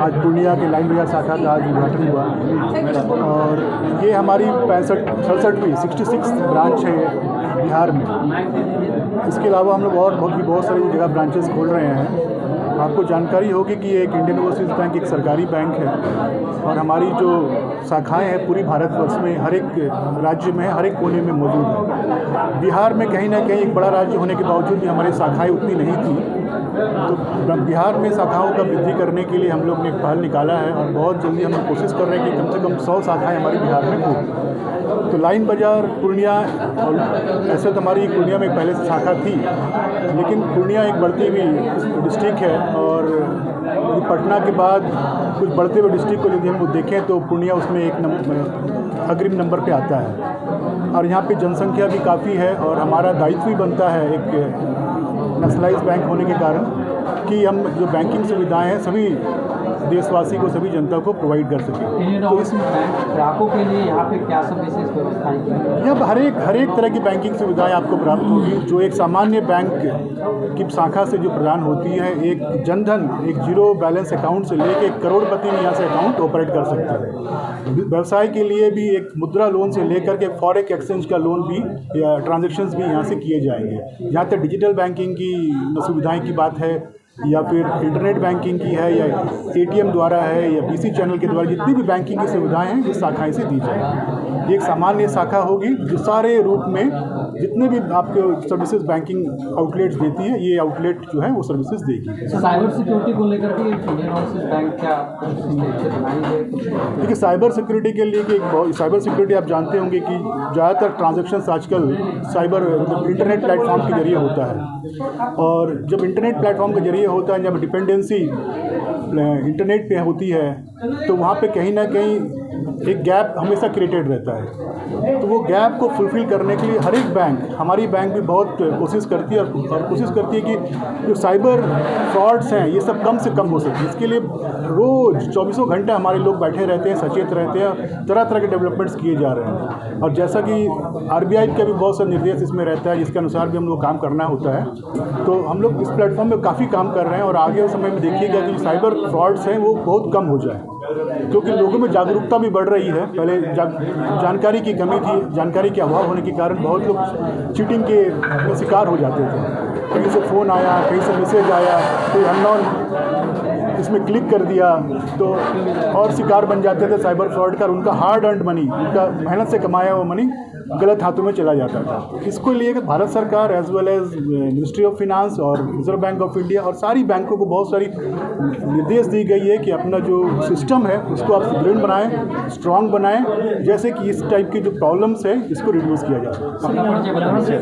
आज पूर्णिया के लाइन बाजार शाखा का आज उद्घाटन हुआ और ये हमारी 67वीं 66 ब्रांच है बिहार में। इसके अलावा हम लोग और बहुत सारी जगह ब्रांचेस खोल रहे हैं। आपको जानकारी होगी कि एक इंडियन ओवरसीज़ बैंक एक सरकारी बैंक है और हमारी जो शाखाएं हैं पूरी भारतवर्ष में हर एक राज्य में हर एक कोने में मौजूद है। बिहार में कहीं ना कहीं एक बड़ा राज्य होने के बावजूद भी हमारी शाखाएं उतनी नहीं थी, तो बिहार में शाखाओं का वृद्धि करने के लिए हम लोग ने एक पहल निकाला है और बहुत जल्दी हम लोग कोशिश कर रहे हैं कि कम से कम 100 शाखाएँ हमारे बिहार में हो। तो लाइन बाज़ार पूर्णिया, और ऐसे तो हमारी पूर्णिया में पहले से शाखा थी, लेकिन पूर्णिया एक बढ़ती हुई डिस्ट्रिक्ट है और पटना के बाद कुछ बढ़ते हुए डिस्ट्रिक्ट को यदि हम देखें तो पूर्णिया उसमें एक अग्रिम नंबर पे आता है और यहाँ पे जनसंख्या भी काफ़ी है और हमारा दायित्व भी बनता है एक नेशनलाइज बैंक होने के कारण कि हम जो बैंकिंग सुविधाएं हैं सभी देशवासी को, सभी जनता को प्रोवाइड कर सकें। तो इस ग्राहकों के लिए यहाँ पे क्या सब विशेष व्यवस्थाएं की हैं? यहाँ हर एक तरह की बैंकिंग सुविधाएं आपको प्राप्त होगी जो एक सामान्य बैंक की शाखा से जो प्रदान होती है। एक जनधन, एक जीरो बैलेंस अकाउंट से लेकर एक करोड़पति में यहाँ से अकाउंट ऑपरेट कर सकता है। व्यवसाय के लिए भी एक मुद्रा लोन से लेकर के फॉरेक्स एक्सचेंज का लोन भी या ट्रांजेक्शन्स भी यहाँ से किए जाएंगे। यहाँ तक डिजिटल बैंकिंग की सुविधाएँ की बात है या फिर इंटरनेट बैंकिंग की है या ATM द्वारा है या BC चैनल के द्वारा, जितनी भी बैंकिंग की सुविधाएं हैं इस शाखाएं से दी जाएगी। एक सामान्य शाखा होगी जो सारे रूप में जितने भी आपके सर्विसेज बैंकिंग आउटलेट्स देती है, ये आउटलेट जो है वो सर्विसेज देगी। साइबर सिक्योरिटी को लेकर के इंडियन ओवरसीज़ बैंक क्या बनाई है? देखिए, साइबर सिक्योरिटी के लिए कि साइबर सिक्योरिटी आप जानते होंगे कि ज़्यादातर ट्रांजैक्शंस आजकल साइबर इंटरनेट प्लेटफॉर्म के जरिए होता है और जब इंटरनेट प्लेटफॉर्म के जरिए होता है, जब डिपेंडेंसी इंटरनेट पे होती है तो वहाँ पे कहीं ना कहीं एक गैप हमेशा क्रिएटेड रहता है। तो वो गैप को फुलफ़िल करने के लिए हर एक बैंक, हमारी बैंक भी बहुत कोशिश करती है और कोशिश करती है कि जो साइबर फ्रॉड्स हैं ये सब कम से कम हो सके। इसके लिए रोज़ 24 घंटे हमारे लोग बैठे रहते हैं, सचेत रहते हैं, तरह तरह के डेवलपमेंट्स किए जा रहे हैं और जैसा कि RBI का भी बहुत सा निर्देश इसमें रहता है जिसके अनुसार भी हम लोग काम करना होता है। तो हम लोग इस प्लेटफॉर्म में काफ़ी काम कर रहे हैं और आगे समय में देखिएगा कि साइबर फ्रॉड्स हैं वो बहुत कम हो जाए, क्योंकि लोगों में जागरूकता भी बढ़ रही है। पहले जानकारी की कमी थी, जानकारी के अभाव होने के कारण बहुत लोग चीटिंग के शिकार हो जाते थे। कहीं से फ़ोन आया, कहीं से मैसेज आया, कोई अननोन इसमें क्लिक कर दिया तो और शिकार बन जाते थे साइबर फ्रॉड का। उनका हार्ड अर्न्ड मनी, उनका मेहनत से कमाया हुआ मनी गलत हाथों में चला जाता था। इसको लिए भारत सरकार as well as Ministry of Finance और रिजर्व बैंक ऑफ इंडिया और सारी बैंकों को बहुत सारी निर्देश दी गई है कि अपना जो सिस्टम है उसको आप सुदृढ़ बनाएं, स्ट्रांग बनाएं, जैसे कि इस टाइप की जो प्रॉब्लम्स है इसको रिड्यूस किया जा सके।